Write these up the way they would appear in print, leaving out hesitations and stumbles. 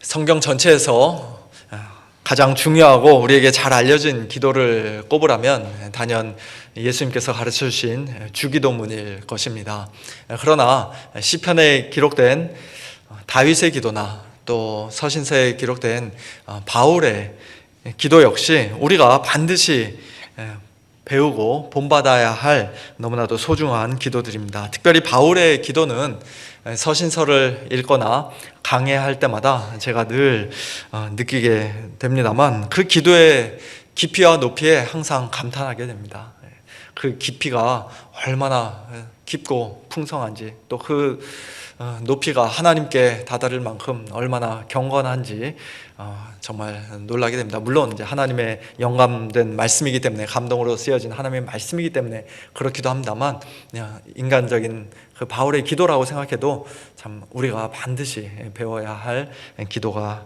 성경 전체에서 가장 중요하고 우리에게 잘 알려진 기도를 꼽으라면 단연 예수님께서 가르쳐 주신 주기도문일 것입니다. 그러나 시편에 기록된 다윗의 기도나 또 서신서에 기록된 바울의 기도 역시 우리가 반드시 배우고 본받아야 할 너무나도 소중한 기도들입니다. 특별히 바울의 기도는 서신서를 읽거나 강해할 때마다 제가 늘 느끼게 됩니다만 그 기도의 깊이와 높이에 항상 감탄하게 됩니다. 그 깊이가 얼마나 깊고 풍성한지, 또 그 높이가 하나님께 다다를 만큼 얼마나 경건한지 정말 놀라게 됩니다. 물론 이제 하나님의 영감된 말씀이기 때문에, 감동으로 쓰여진 하나님의 말씀이기 때문에 그렇기도 합니다만, 그냥 인간적인 그 바울의 기도라고 생각해도 참 우리가 반드시 배워야 할 기도가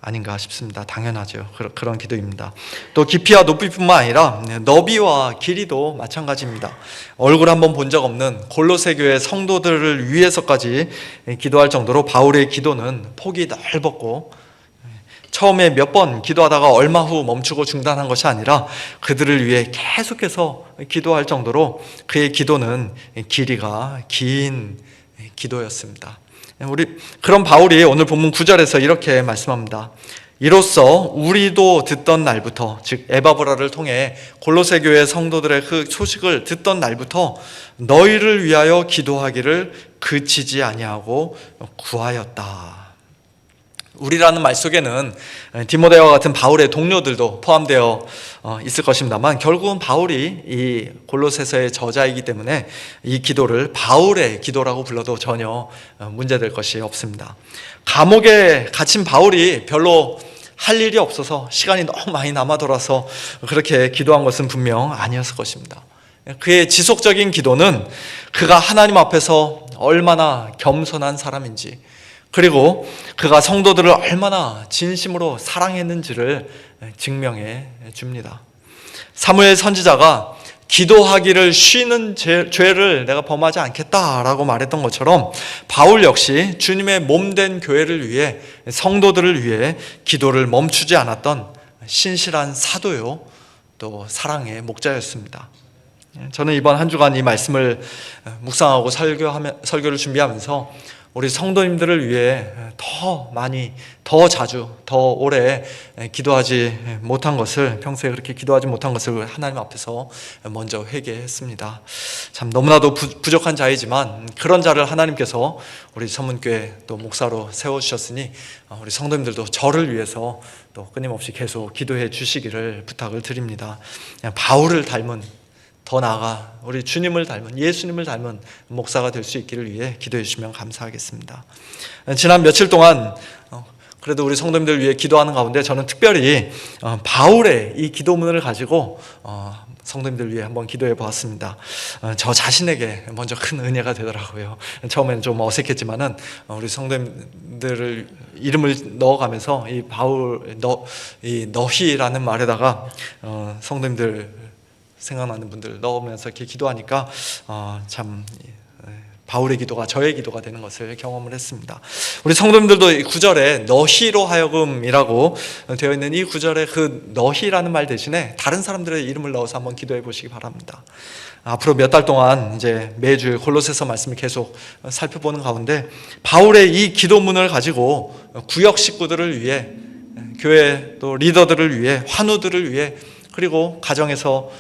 아닌가 싶습니다. 당연하죠. 그런 기도입니다. 또 깊이와 높이뿐만 아니라 너비와 길이도 마찬가지입니다. 얼굴 한번 본 적 없는 골로새 교회 성도들을 위해서까지 기도할 정도로 바울의 기도는 폭이 넓었고, 처음에 몇 번 기도하다가 얼마 후 멈추고 중단한 것이 아니라 그들을 위해 계속해서 기도할 정도로 그의 기도는 길이가 긴 기도였습니다. 우리 그런 바울이 오늘 본문 9절에서 이렇게 말씀합니다. 이로써 우리도 듣던 날부터, 즉 에바브라를 통해 골로새 교회 성도들의 그 소식을 듣던 날부터 너희를 위하여 기도하기를 그치지 아니하고 구하였다. 우리라는 말 속에는 디모데와 같은 바울의 동료들도 포함되어 있을 것입니다만, 결국은 바울이 이 골로새서의 저자이기 때문에 이 기도를 바울의 기도라고 불러도 전혀 문제될 것이 없습니다. 감옥에 갇힌 바울이 별로 할 일이 없어서 시간이 너무 많이 남아 돌아서 그렇게 기도한 것은 분명 아니었을 것입니다. 그의 지속적인 기도는 그가 하나님 앞에서 얼마나 겸손한 사람인지, 그리고 그가 성도들을 얼마나 진심으로 사랑했는지를 증명해 줍니다. 사무엘 선지자가 기도하기를 쉬는 죄를 내가 범하지 않겠다라고 말했던 것처럼, 바울 역시 주님의 몸된 교회를 위해, 성도들을 위해 기도를 멈추지 않았던 신실한 사도요, 또 사랑의 목자였습니다. 저는 이번 한 주간 이 말씀을 묵상하고 설교를 준비하면서 우리 성도님들을 위해 더 많이, 더 자주, 더 오래 기도하지 못한 것을, 평소에 그렇게 기도하지 못한 것을 하나님 앞에서 먼저 회개했습니다. 참 너무나도 부족한 자이지만 그런 자를 하나님께서 우리 서문교회 또 목사로 세워주셨으니 우리 성도님들도 저를 위해서 또 끊임없이 계속 기도해 주시기를 부탁을 드립니다. 바울을 닮은, 더 나아가 우리 주님을 닮은, 예수님을 닮은 목사가 될 수 있기를 위해 기도해 주시면 감사하겠습니다. 지난 며칠 동안 그래도 우리 성도님들을 위해 기도하는 가운데 저는 특별히 바울의 이 기도문을 가지고 성도님들을 위해 한번 기도해 보았습니다. 저 자신에게 먼저 큰 은혜가 되더라고요. 처음에는 좀 어색했지만은 우리 성도님들을 이름을 넣어가면서 이 바울 이 너희라는 말에다가 성도님들 생각나는 분들 넣으면서 이렇게 기도하니까 참 바울의 기도가 저의 기도가 되는 것을 경험을 했습니다. 우리 성도님들도 이 구절에 너희로 하여금이라고 되어 있는 이 구절에 그 너희라는 말 대신에 다른 사람들의 이름을 넣어서 한번 기도해 보시기 바랍니다. 앞으로 몇 달 동안 이제 매주 골로새서 말씀을 계속 살펴보는 가운데 바울의 이 기도문을 가지고 구역 식구들을 위해, 교회 또 리더들을 위해, 환우들을 위해, 그리고 가정에서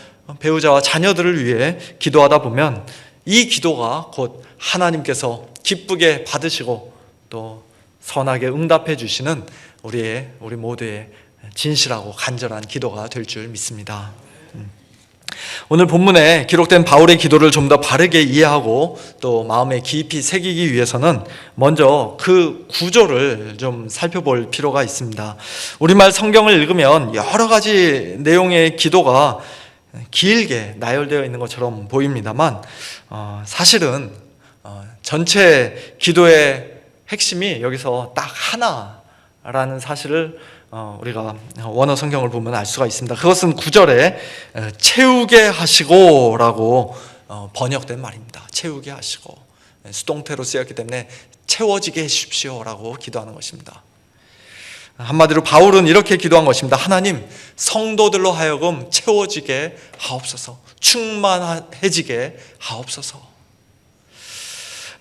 배우자와 자녀들을 위해 기도하다 보면 이 기도가 곧 하나님께서 기쁘게 받으시고 또 선하게 응답해 주시는 우리 모두의 진실하고 간절한 기도가 될 줄 믿습니다. 오늘 본문에 기록된 바울의 기도를 좀 더 바르게 이해하고 또 마음에 깊이 새기기 위해서는 먼저 그 구조를 좀 살펴볼 필요가 있습니다. 우리말 성경을 읽으면 여러 가지 내용의 기도가 길게 나열되어 있는 것처럼 보입니다만 사실은 전체 기도의 핵심이 여기서 딱 하나라는 사실을 우리가 원어 성경을 보면 알 수가 있습니다. 그것은 9절에 채우게 하시고 라고 번역된 말입니다. 채우게 하시고, 수동태로 쓰였기 때문에 채워지게 해주십시오 라고 기도하는 것입니다. 한마디로 바울은 이렇게 기도한 것입니다. 하나님, 성도들로 하여금 채워지게 하옵소서. 충만해지게 하옵소서.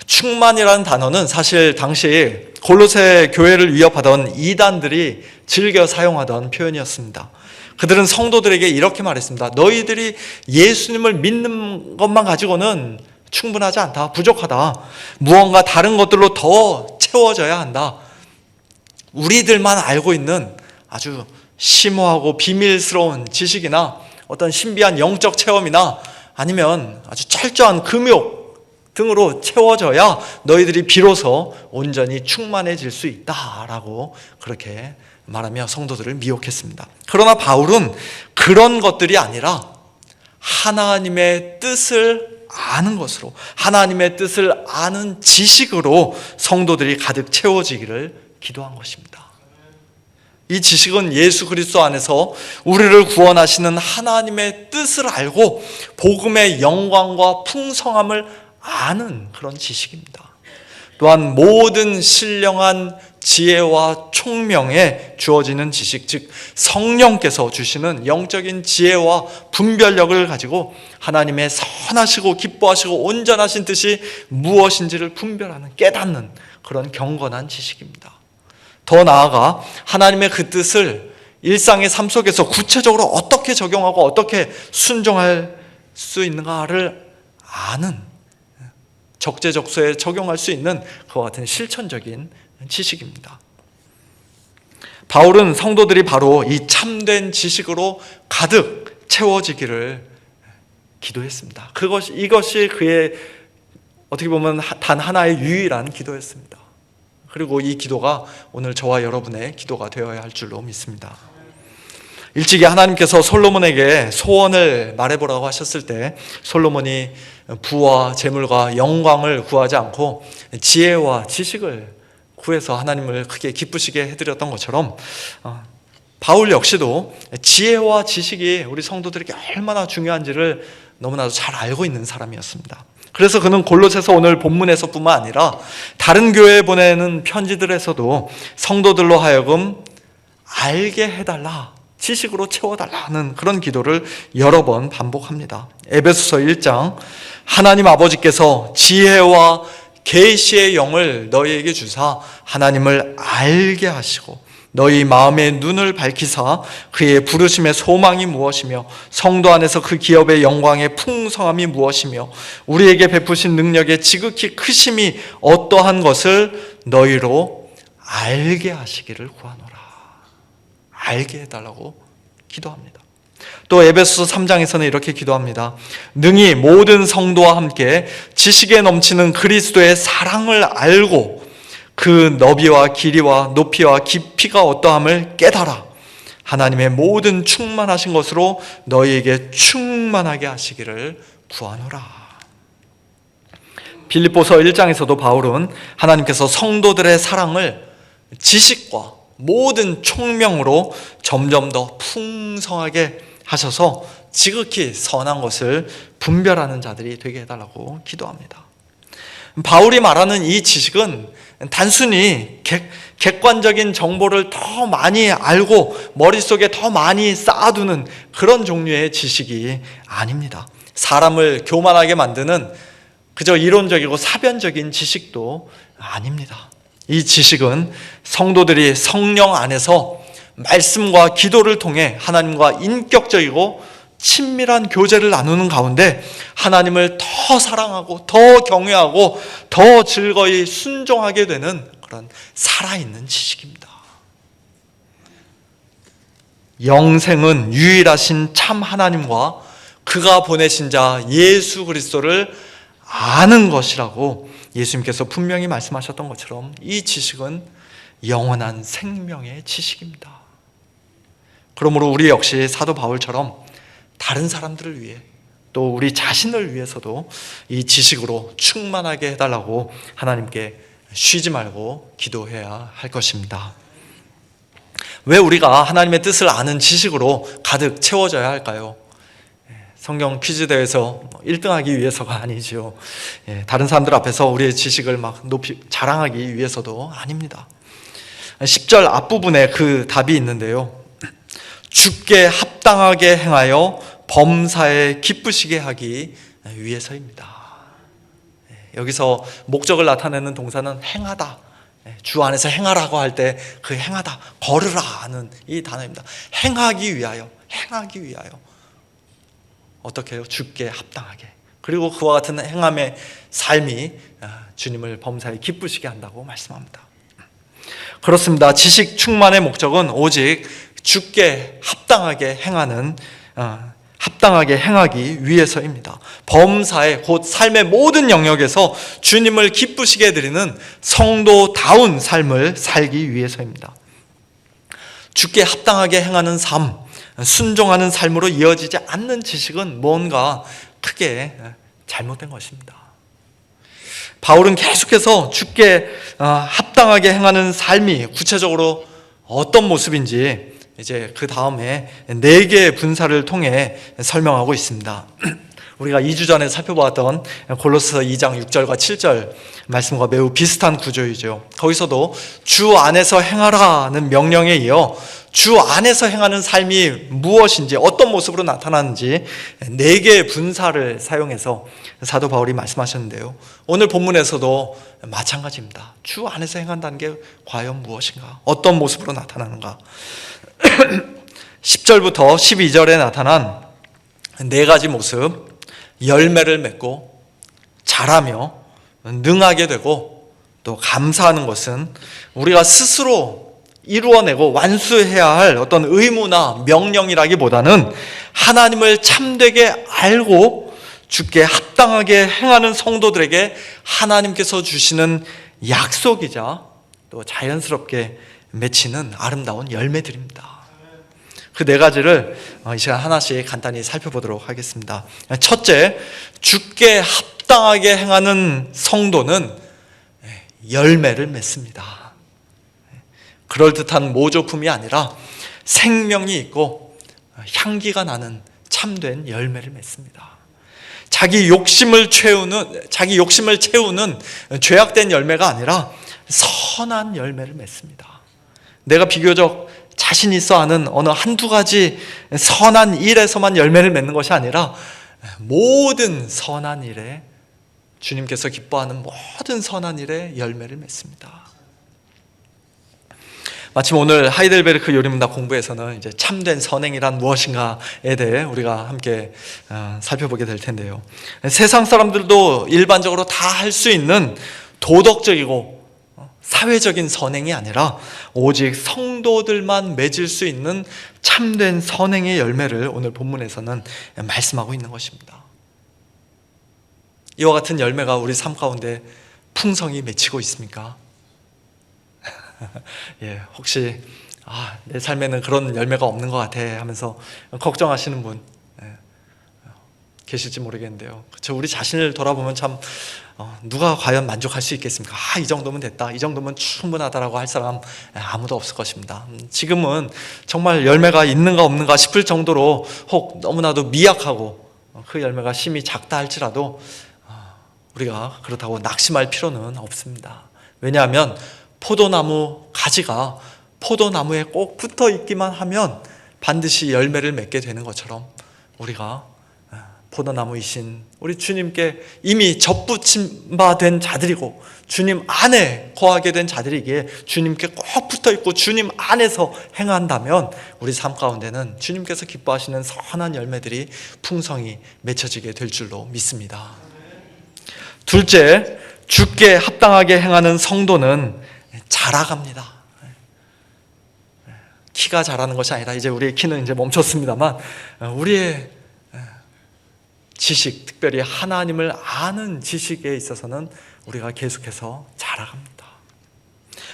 충만이라는 단어는 사실 당시 골로새 교회를 위협하던 이단들이 즐겨 사용하던 표현이었습니다. 그들은 성도들에게 이렇게 말했습니다. 너희들이 예수님을 믿는 것만 가지고는 충분하지 않다. 부족하다. 무언가 다른 것들로 더 채워져야 한다. 우리들만 알고 있는 아주 심오하고 비밀스러운 지식이나 어떤 신비한 영적 체험이나 아니면 아주 철저한 금욕 등으로 채워져야 너희들이 비로소 온전히 충만해질 수 있다라고 그렇게 말하며 성도들을 미혹했습니다. 그러나 바울은 그런 것들이 아니라 하나님의 뜻을 아는 것으로, 하나님의 뜻을 아는 지식으로 성도들이 가득 채워지기를 기도한 것입니다. 이 지식은 예수 그리스도 안에서 우리를 구원하시는 하나님의 뜻을 알고 복음의 영광과 풍성함을 아는 그런 지식입니다. 또한 모든 신령한 지혜와 총명에 주어지는 지식, 즉 성령께서 주시는 영적인 지혜와 분별력을 가지고 하나님의 선하시고 기뻐하시고 온전하신 뜻이 무엇인지를 분별하는, 깨닫는 그런 경건한 지식입니다. 더 나아가 하나님의 그 뜻을 일상의 삶 속에서 구체적으로 어떻게 적용하고 어떻게 순종할 수 있는가를 아는, 적재적소에 적용할 수 있는 그와 같은 실천적인 지식입니다. 바울은 성도들이 바로 이 참된 지식으로 가득 채워지기를 기도했습니다. 이것이 그의 어떻게 보면 단 하나의 유일한 기도였습니다. 그리고 이 기도가 오늘 저와 여러분의 기도가 되어야 할 줄로 믿습니다. 일찍이 하나님께서 솔로몬에게 소원을 말해보라고 하셨을 때 솔로몬이 부와 재물과 영광을 구하지 않고 지혜와 지식을 구해서 하나님을 크게 기쁘시게 해드렸던 것처럼 바울 역시도 지혜와 지식이 우리 성도들에게 얼마나 중요한지를 너무나도 잘 알고 있는 사람이었습니다. 그래서 그는 골로새서 오늘 본문에서뿐만 아니라 다른 교회에 보내는 편지들에서도 성도들로 하여금 알게 해달라, 지식으로 채워달라는 그런 기도를 여러 번 반복합니다. 에베소서 1장 하나님 아버지께서 지혜와 계시의 영을 너희에게 주사 하나님을 알게 하시고 너희 마음의 눈을 밝히사 그의 부르심의 소망이 무엇이며 성도 안에서 그 기업의 영광의 풍성함이 무엇이며 우리에게 베푸신 능력의 지극히 크심이 어떠한 것을 너희로 알게 하시기를 구하노라. 알게 해달라고 기도합니다. 또 에베소서 3장에서는 이렇게 기도합니다. 능히 모든 성도와 함께 지식에 넘치는 그리스도의 사랑을 알고 그 너비와 길이와 높이와 깊이가 어떠함을 깨달아 하나님의 모든 충만하신 것으로 너희에게 충만하게 하시기를 구하노라. 빌립보서 1장에서도 바울은 하나님께서 성도들의 사랑을 지식과 모든 총명으로 점점 더 풍성하게 하셔서 지극히 선한 것을 분별하는 자들이 되게 해달라고 기도합니다. 바울이 말하는 이 지식은 단순히 객관적인 정보를 더 많이 알고 머릿속에 더 많이 쌓아두는 그런 종류의 지식이 아닙니다. 사람을 교만하게 만드는 그저 이론적이고 사변적인 지식도 아닙니다. 이 지식은 성도들이 성령 안에서 말씀과 기도를 통해 하나님과 인격적이고 친밀한 교제를 나누는 가운데 하나님을 더 사랑하고 더 경외하고 더 즐거이 순종하게 되는 그런 살아있는 지식입니다. 영생은 유일하신 참 하나님과 그가 보내신 자 예수 그리스도를 아는 것이라고 예수님께서 분명히 말씀하셨던 것처럼 이 지식은 영원한 생명의 지식입니다. 그러므로 우리 역시 사도 바울처럼 다른 사람들을 위해 또 우리 자신을 위해서도 이 지식으로 충만하게 해달라고 하나님께 쉬지 말고 기도해야 할 것입니다. 왜 우리가 하나님의 뜻을 아는 지식으로 가득 채워져야 할까요? 성경 퀴즈 대회에서 1등하기 위해서가 아니죠. 다른 사람들 앞에서 우리의 지식을 막 높이 자랑하기 위해서도 아닙니다. 10절 앞부분에 그 답이 있는데요. 주께 합당하게 행하여 범사에 기쁘시게 하기 위해서입니다. 여기서 목적을 나타내는 동사는 행하다. 주 안에서 행하라고 할 때 그 행하다, 걸으라 하는 이 단어입니다. 행하기 위하여, 행하기 위하여. 어떻게 해요? 주께 합당하게. 그리고 그와 같은 행함의 삶이 주님을 범사에 기쁘시게 한다고 말씀합니다. 그렇습니다. 지식 충만의 목적은 오직 주께 합당하게 행하기 위해서입니다. 범사에 곧 삶의 모든 영역에서 주님을 기쁘시게 드리는 성도다운 삶을 살기 위해서입니다. 주께 합당하게 행하는 삶, 순종하는 삶으로 이어지지 않는 지식은 뭔가 크게 잘못된 것입니다. 바울은 계속해서 주께 합당하게 행하는 삶이 구체적으로 어떤 모습인지 이제 그 다음에 4개의 분사를 통해 설명하고 있습니다. 우리가 2주 전에 살펴보았던 골로새서 2장 6절과 7절 말씀과 매우 비슷한 구조이죠. 거기서도 주 안에서 행하라는 명령에 이어 주 안에서 행하는 삶이 무엇인지, 어떤 모습으로 나타나는지 4개의 분사를 사용해서 사도 바울이 말씀하셨는데요. 오늘 본문에서도 마찬가지입니다. 주 안에서 행한다는 게 과연 무엇인가? 어떤 모습으로 나타나는가? 10절부터 12절에 나타난 4가지 모습, 열매를 맺고 자라며 능하게 되고 또 감사하는 것은 우리가 스스로 이루어내고 완수해야 할 어떤 의무나 명령이라기보다는 하나님을 참되게 알고 주께 합당하게 행하는 성도들에게 하나님께서 주시는 약속이자 또 자연스럽게 맺히는 아름다운 열매들입니다. 그 4가지를 이 시간 하나씩 간단히 살펴보도록 하겠습니다. 첫째, 주께 합당하게 행하는 성도는 열매를 맺습니다. 그럴듯한 모조품이 아니라 생명이 있고 향기가 나는 참된 열매를 맺습니다. 자기 욕심을 채우는 죄악된 열매가 아니라 선한 열매를 맺습니다. 내가 비교적 자신 있어 하는 어느 한두 가지 선한 일에서만 열매를 맺는 것이 아니라 모든 선한 일에, 주님께서 기뻐하는 모든 선한 일에 열매를 맺습니다. 마침 오늘 하이델베르크 요리문답 공부에서는 이제 참된 선행이란 무엇인가에 대해 우리가 함께 살펴보게 될 텐데요. 세상 사람들도 일반적으로 다 할 수 있는 도덕적이고 사회적인 선행이 아니라 오직 성도들만 맺을 수 있는 참된 선행의 열매를 오늘 본문에서는 말씀하고 있는 것입니다. 이와 같은 열매가 우리 삶 가운데 풍성히 맺히고 있습니까? 예, 혹시 내 삶에는 그런 열매가 없는 것 같아 하면서 걱정하시는 분 계실지 모르겠는데요. 그렇죠? 우리 자신을 돌아보면 참 누가 과연 만족할 수 있겠습니까? 이 정도면 됐다, 이 정도면 충분하다라고 할 사람 아무도 없을 것입니다. 지금은 정말 열매가 있는가 없는가 싶을 정도로 혹 너무나도 미약하고 그 열매가 심히 작다 할지라도 우리가 그렇다고 낙심할 필요는 없습니다. 왜냐하면 포도나무 가지가 포도나무에 꼭 붙어 있기만 하면 반드시 열매를 맺게 되는 것처럼 우리가 포도나무이신 우리 주님께 이미 접붙임 바 된 자들이고 주님 안에 거하게 된 자들이기에 주님께 꼭 붙어있고 주님 안에서 행한다면 우리 삶 가운데는 주님께서 기뻐하시는 선한 열매들이 풍성히 맺혀지게 될 줄로 믿습니다. 둘째, 주께 합당하게 행하는 성도는 자라갑니다. 키가 자라는 것이 아니라 이제 우리의 키는 이제 멈췄습니다만 우리의 지식, 특별히 하나님을 아는 지식에 있어서는 우리가 계속해서 자라갑니다.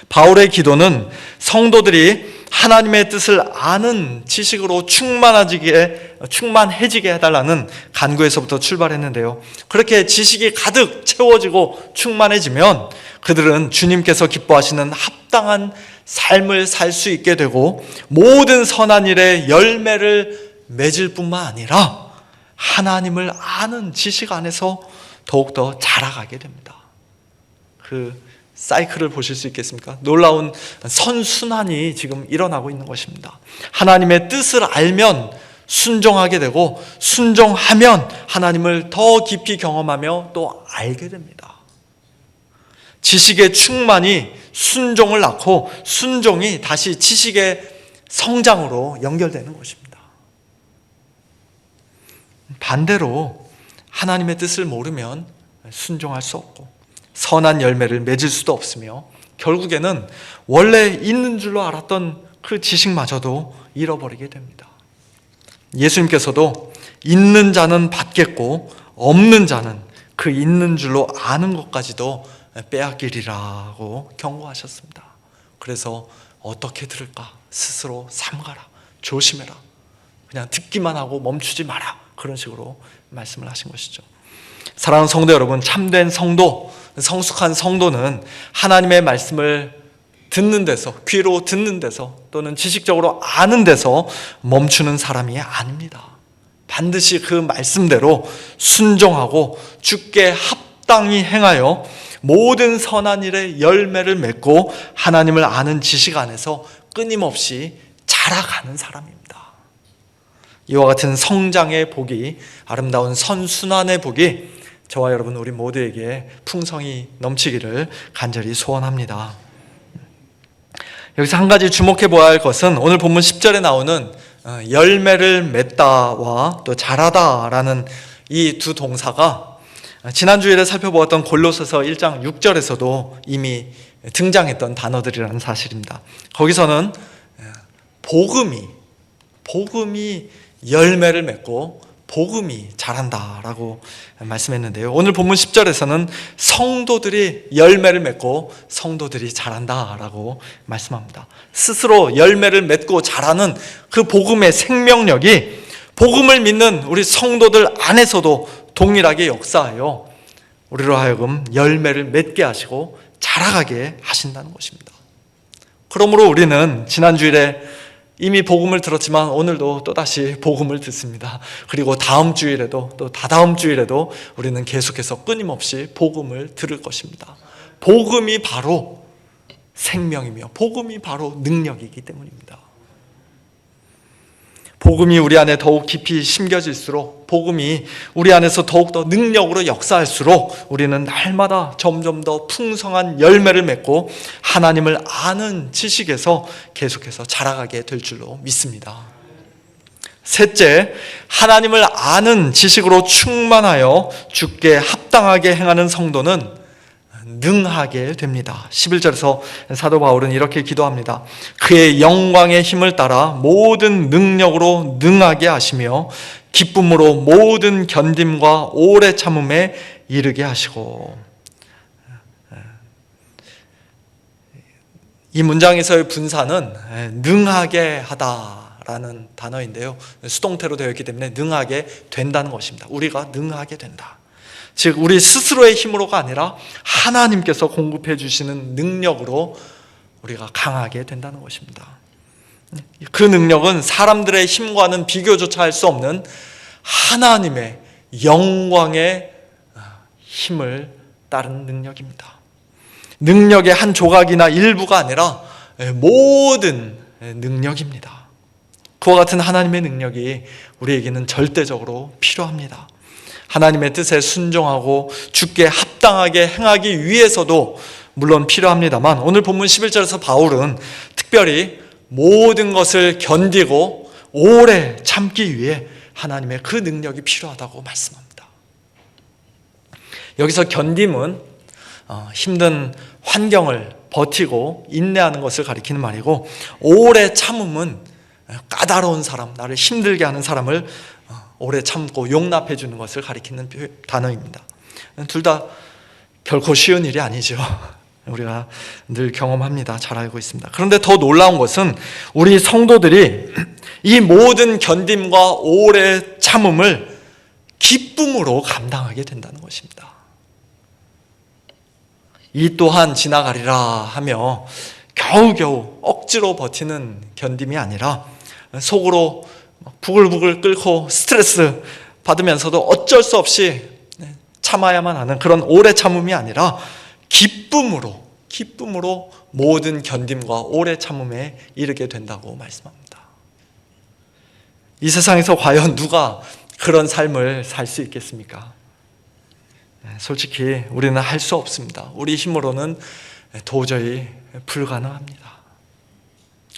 바울의 기도는 성도들이 하나님의 뜻을 아는 지식으로 충만해지게 해달라는 간구에서부터 출발했는데요. 그렇게 지식이 가득 채워지고 충만해지면 그들은 주님께서 기뻐하시는 합당한 삶을 살 수 있게 되고 모든 선한 일에 열매를 맺을 뿐만 아니라 하나님을 아는 지식 안에서 더욱더 자라가게 됩니다. 그 사이클을 보실 수 있겠습니까? 놀라운 선순환이 지금 일어나고 있는 것입니다. 하나님의 뜻을 알면 순종하게 되고, 순종하면 하나님을 더 깊이 경험하며 또 알게 됩니다. 지식의 충만이 순종을 낳고, 순종이 다시 지식의 성장으로 연결되는 것입니다. 반대로 하나님의 뜻을 모르면 순종할 수 없고 선한 열매를 맺을 수도 없으며, 결국에는 원래 있는 줄로 알았던 그 지식마저도 잃어버리게 됩니다. 예수님께서도 있는 자는 받겠고 없는 자는 그 있는 줄로 아는 것까지도 빼앗기리라고 경고하셨습니다. 그래서 어떻게 들을까? 스스로 삼가라, 조심해라, 그냥 듣기만 하고 멈추지 마라, 그런 식으로 말씀을 하신 것이죠. 사랑하는 성도 여러분, 참된 성도, 성숙한 성도는 하나님의 말씀을 듣는 데서, 귀로 듣는 데서, 또는 지식적으로 아는 데서 멈추는 사람이 아닙니다. 반드시 그 말씀대로 순종하고 주께 합당히 행하여 모든 선한 일의 열매를 맺고 하나님을 아는 지식 안에서 끊임없이 자라가는 사람입니다. 이와 같은 성장의 복이, 아름다운 선순환의 복이 저와 여러분 우리 모두에게 풍성히 넘치기를 간절히 소원합니다. 여기서 한 가지 주목해 보아야 할 것은 오늘 본문 10절에 나오는 열매를 맺다와 또 자라다라는 이 두 동사가 지난주일에 살펴보았던 골로새서 1장 6절에서도 이미 등장했던 단어들이라는 사실입니다. 거기서는 복음이 열매를 맺고 복음이 자란다라고 말씀했는데요. 오늘 본문 10절에서는 성도들이 열매를 맺고 성도들이 자란다라고 말씀합니다. 스스로 열매를 맺고 자라는 그 복음의 생명력이 복음을 믿는 우리 성도들 안에서도 동일하게 역사하여 우리로 하여금 열매를 맺게 하시고 자라가게 하신다는 것입니다. 그러므로 우리는 지난주일에 이미 복음을 들었지만 오늘도 또다시 복음을 듣습니다. 그리고 다음 주일에도 또 다다음 주일에도 우리는 계속해서 끊임없이 복음을 들을 것입니다. 복음이 바로 생명이며 복음이 바로 능력이기 때문입니다. 복음이 우리 안에 더욱 깊이 심겨질수록, 복음이 우리 안에서 더욱더 능력으로 역사할수록 우리는 날마다 점점 더 풍성한 열매를 맺고 하나님을 아는 지식에서 계속해서 자라가게 될 줄로 믿습니다. 셋째, 하나님을 아는 지식으로 충만하여 주께 합당하게 행하는 성도는 능하게 됩니다. 11절에서 사도 바울은 이렇게 기도합니다. 그의 영광의 힘을 따라 모든 능력으로 능하게 하시며 기쁨으로 모든 견딤과 오래 참음에 이르게 하시고. 이 문장에서의 분사는 능하게 하다라는 단어인데요, 수동태로 되어 있기 때문에 능하게 된다는 것입니다. 우리가 능하게 된다. 즉 우리 스스로의 힘으로가 아니라 하나님께서 공급해 주시는 능력으로 우리가 강하게 된다는 것입니다. 그 능력은 사람들의 힘과는 비교조차 할 수 없는 하나님의 영광의 힘을 따른 능력입니다. 능력의 한 조각이나 일부가 아니라 모든 능력입니다. 그와 같은 하나님의 능력이 우리에게는 절대적으로 필요합니다. 하나님의 뜻에 순종하고 주께 합당하게 행하기 위해서도 물론 필요합니다만, 오늘 본문 11절에서 바울은 특별히 모든 것을 견디고 오래 참기 위해 하나님의 그 능력이 필요하다고 말씀합니다. 여기서 견딤은 힘든 환경을 버티고 인내하는 것을 가리키는 말이고, 오래 참음은 까다로운 사람, 나를 힘들게 하는 사람을 오래 참고 용납해 주는 것을 가리키는 단어입니다. 둘 다 결코 쉬운 일이 아니죠. 우리가 늘 경험합니다. 잘 알고 있습니다. 그런데 더 놀라운 것은 우리 성도들이 이 모든 견딤과 오래 참음을 기쁨으로 감당하게 된다는 것입니다. 이 또한 지나가리라 하며 겨우겨우 억지로 버티는 견딤이 아니라 속으로 부글부글 끓고 스트레스 받으면서도 어쩔 수 없이 참아야만 하는 그런 오래 참음이 아니라 기쁨으로 기쁨으로 모든 견딤과 오래 참음에 이르게 된다고 말씀합니다. 이 세상에서 과연 누가 그런 삶을 살 수 있겠습니까? 솔직히 우리는 할 수 없습니다. 우리 힘으로는 도저히 불가능합니다.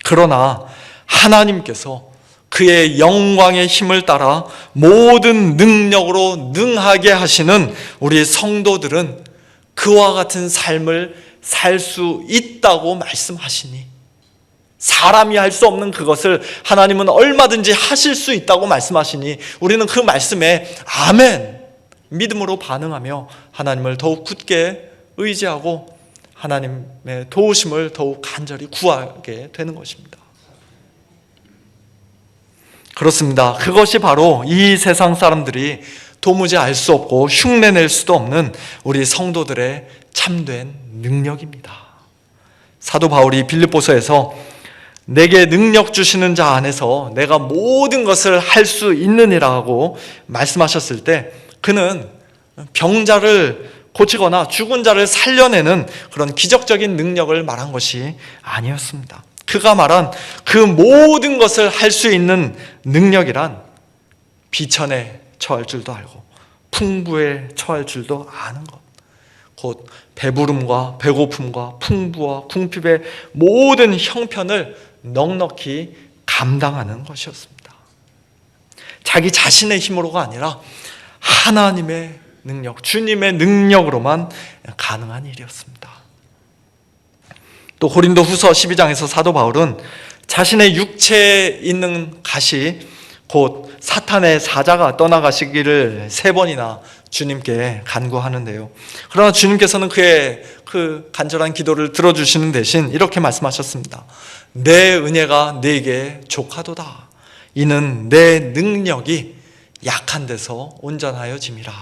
그러나 하나님께서 그의 영광의 힘을 따라 모든 능력으로 능하게 하시는 우리 성도들은 그와 같은 삶을 살 수 있다고 말씀하시니, 사람이 할 수 없는 그것을 하나님은 얼마든지 하실 수 있다고 말씀하시니, 우리는 그 말씀에 아멘, 믿음으로 반응하며 하나님을 더욱 굳게 의지하고 하나님의 도우심을 더욱 간절히 구하게 되는 것입니다. 그렇습니다. 그것이 바로 이 세상 사람들이 도무지 알 수 없고 흉내낼 수도 없는 우리 성도들의 참된 능력입니다. 사도 바울이 빌립보서에서 내게 능력 주시는 자 안에서 내가 모든 것을 할 수 있느니라고 말씀하셨을 때, 그는 병자를 고치거나 죽은 자를 살려내는 그런 기적적인 능력을 말한 것이 아니었습니다. 그가 말한 그 모든 것을 할 수 있는 능력이란 비천에 처할 줄도 알고 풍부에 처할 줄도 아는 것, 곧 배부름과 배고픔과 풍부와 궁핍의 모든 형편을 넉넉히 감당하는 것이었습니다. 자기 자신의 힘으로가 아니라 하나님의 능력, 주님의 능력으로만 가능한 일이었습니다. 또 고린도 후서 12장에서 사도 바울은 자신의 육체에 있는 가시, 곧 사탄의 사자가 떠나가시기를 3번이나 주님께 간구하는데요. 그러나 주님께서는 그의 그 간절한 기도를 들어주시는 대신 이렇게 말씀하셨습니다. 내 은혜가 네게 족하도다. 이는 내 능력이 약한 데서 온전하여 짐이라.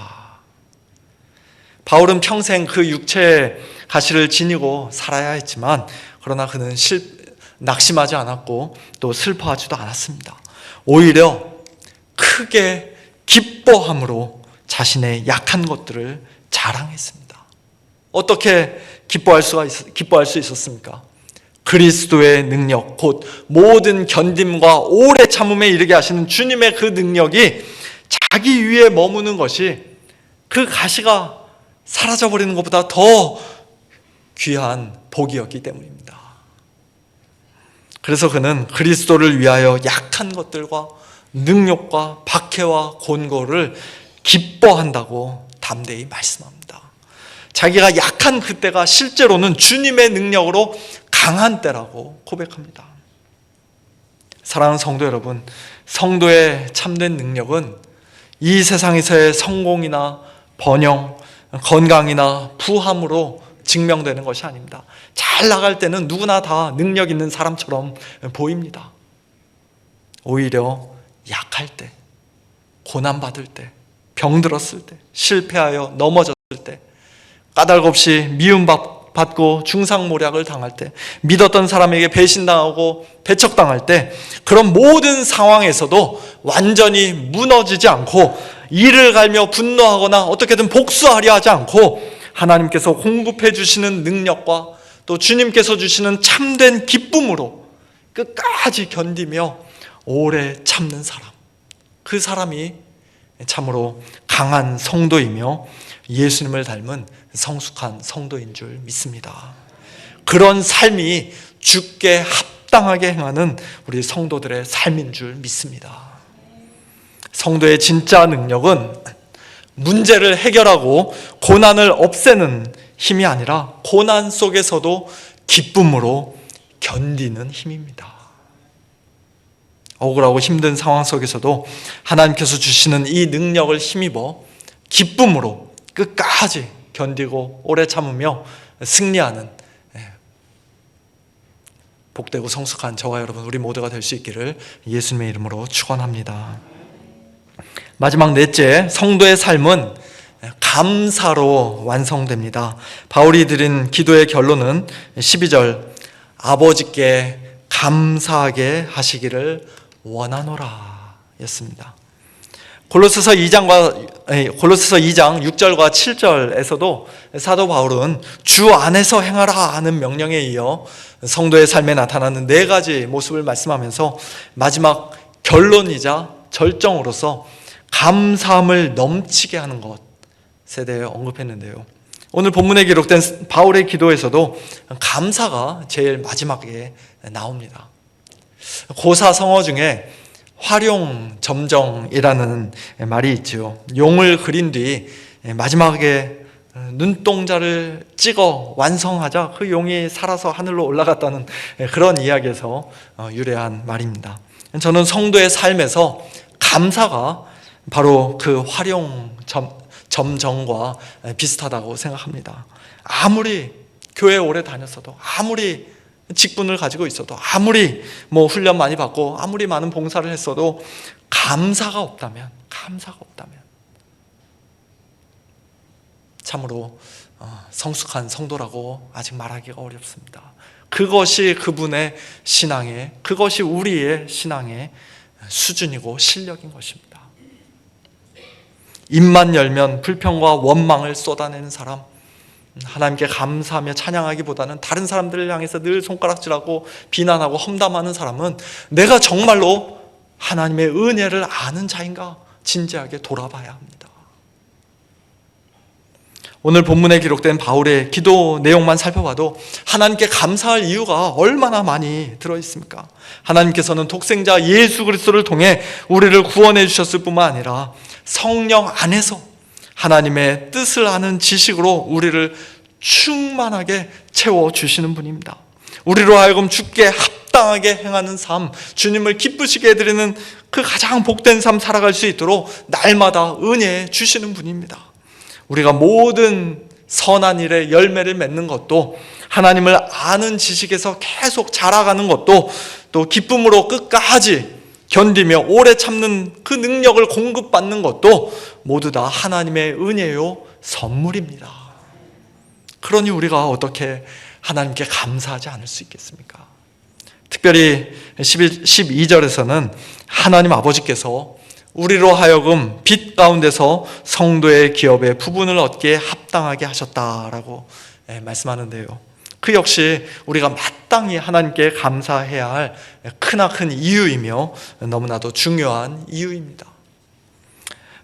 바울은 평생 그 육체의 가시를 지니고 살아야 했지만, 그러나 그는 낙심하지 않았고 또 슬퍼하지도 않았습니다. 오히려 크게 기뻐함으로 자신의 약한 것들을 자랑했습니다. 어떻게 기뻐할 수 있었습니까? 그리스도의 능력, 곧 모든 견딤과 오래 참음에 이르게 하시는 주님의 그 능력이 자기 위에 머무는 것이 그 가시가 사라져버리는 것보다 더 귀한 복이었기 때문입니다. 그래서 그는 그리스도를 위하여 약한 것들과 능력과 박해와 곤고를 기뻐한다고 담대히 말씀합니다. 자기가 약한 그때가 실제로는 주님의 능력으로 강한 때라고 고백합니다. 사랑하는 성도 여러분, 성도의 참된 능력은 이 세상에서의 성공이나 번영, 건강이나 부함으로 증명되는 것이 아닙니다. 잘 나갈 때는 누구나 다 능력 있는 사람처럼 보입니다. 오히려 약할 때, 고난받을 때, 병들었을 때, 실패하여 넘어졌을 때, 까닭없이 미움받고 중상모략을 당할 때, 믿었던 사람에게 배신당하고 배척당할 때, 그런 모든 상황에서도 완전히 무너지지 않고 이를 갈며 분노하거나 어떻게든 복수하려 하지 않고 하나님께서 공급해 주시는 능력과 또 주님께서 주시는 참된 기쁨으로 끝까지 견디며 오래 참는 사람, 그 사람이 참으로 강한 성도이며 예수님을 닮은 성숙한 성도인 줄 믿습니다. 그런 삶이 주께 합당하게 행하는 우리 성도들의 삶인 줄 믿습니다. 성도의 진짜 능력은 문제를 해결하고 고난을 없애는 힘이 아니라 고난 속에서도 기쁨으로 견디는 힘입니다. 억울하고 힘든 상황 속에서도 하나님께서 주시는 이 능력을 힘입어 기쁨으로 끝까지 견디고 오래 참으며 승리하는 복되고 성숙한 저와 여러분, 우리 모두가 될 수 있기를 예수님의 이름으로 축원합니다. 마지막 넷째, 성도의 삶은 감사로 완성됩니다. 바울이 드린 기도의 결론은 12절, 아버지께 감사하게 하시기를 원하노라 였습니다. 골로새서 2장 6절과 7절에서도 사도 바울은 주 안에서 행하라 하는 명령에 이어 성도의 삶에 나타나는 네 가지 모습을 말씀하면서 마지막 결론이자 절정으로서 감사함을 넘치게 하는 것에 대해 언급했는데요. 오늘 본문에 기록된 바울의 기도에서도 감사가 제일 마지막에 나옵니다. 고사성어 중에 활용점정이라는 말이 있죠. 용을 그린 뒤 마지막에 눈동자를 찍어 완성하자 그 용이 살아서 하늘로 올라갔다는 그런 이야기에서 유래한 말입니다. 저는 성도의 삶에서 감사가 바로 그 활용점정과 비슷하다고 생각합니다. 아무리 교회 오래 다녔어도, 아무리 직분을 가지고 있어도, 아무리 훈련 많이 받고, 아무리 많은 봉사를 했어도 감사가 없다면 참으로 성숙한 성도라고 아직 말하기가 어렵습니다. 그것이 그분의 신앙의, 그것이 우리의 신앙의 수준이고 실력인 것입니다. 입만 열면 불평과 원망을 쏟아내는 사람, 하나님께 감사하며 찬양하기보다는 다른 사람들을 향해서 늘 손가락질하고 비난하고 험담하는 사람은 내가 정말로 하나님의 은혜를 아는 자인가 진지하게 돌아봐야 합니다. 오늘 본문에 기록된 바울의 기도 내용만 살펴봐도 하나님께 감사할 이유가 얼마나 많이 들어있습니까? 하나님께서는 독생자 예수 그리스도를 통해 우리를 구원해 주셨을 뿐만 아니라 성령 안에서 하나님의 뜻을 아는 지식으로 우리를 충만하게 채워주시는 분입니다. 우리로 하여금 주께 합당하게 행하는 삶, 주님을 기쁘시게 해드리는 그 가장 복된 삶 살아갈 수 있도록 날마다 은혜 주시는 분입니다. 우리가 모든 선한 일에 열매를 맺는 것도, 하나님을 아는 지식에서 계속 자라가는 것도, 또 기쁨으로 끝까지 견디며 오래 참는 그 능력을 공급받는 것도 모두 다 하나님의 은혜요 선물입니다. 그러니 우리가 어떻게 하나님께 감사하지 않을 수 있겠습니까? 특별히 12절에서는 하나님 아버지께서 우리로 하여금 빛 가운데서 성도의 기업의 부분을 얻기에 합당하게 하셨다라고 말씀하는데요. 그 역시 우리가 마땅히 하나님께 감사해야 할 크나큰 이유이며 너무나도 중요한 이유입니다.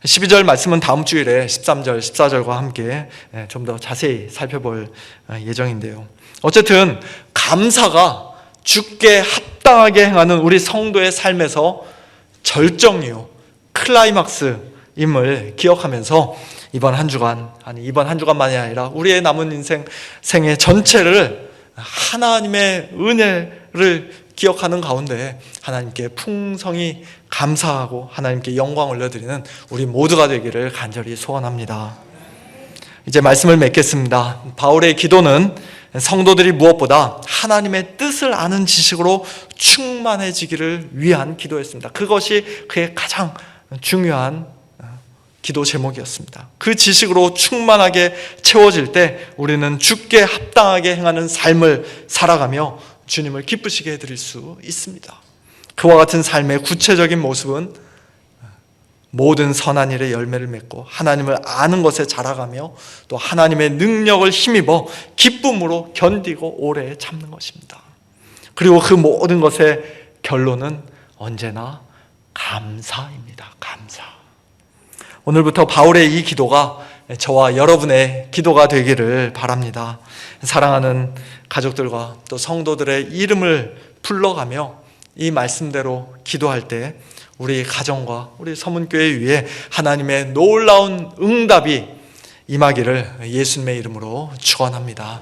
12절 말씀은 다음 주일에 13절, 14절과 함께 좀 더 자세히 살펴볼 예정인데요. 어쨌든 감사가 주께 합당하게 행하는 우리 성도의 삶에서 절정이요, 클라이막스임을 기억하면서 이번 한 주간만이 아니라 우리의 남은 생의 전체를 하나님의 은혜를 기억하는 가운데 하나님께 풍성히 감사하고 하나님께 영광을 올려드리는 우리 모두가 되기를 간절히 소원합니다. 이제 말씀을 맺겠습니다. 바울의 기도는 성도들이 무엇보다 하나님의 뜻을 아는 지식으로 충만해지기를 위한 기도였습니다. 그것이 그의 가장 중요한 기도 제목이었습니다. 그 지식으로 충만하게 채워질 때 우리는 주께 합당하게 행하는 삶을 살아가며 주님을 기쁘시게 해드릴 수 있습니다. 그와 같은 삶의 구체적인 모습은 모든 선한 일에 열매를 맺고 하나님을 아는 것에 자라가며 또 하나님의 능력을 힘입어 기쁨으로 견디고 오래 참는 것입니다. 그리고 그 모든 것의 결론은 언제나 감사입니다. 감사. 오늘부터 바울의 이 기도가 저와 여러분의 기도가 되기를 바랍니다. 사랑하는 가족들과 또 성도들의 이름을 불러가며 이 말씀대로 기도할 때 우리 가정과 우리 서문교회 위에 하나님의 놀라운 응답이 임하기를 예수님의 이름으로 축원합니다.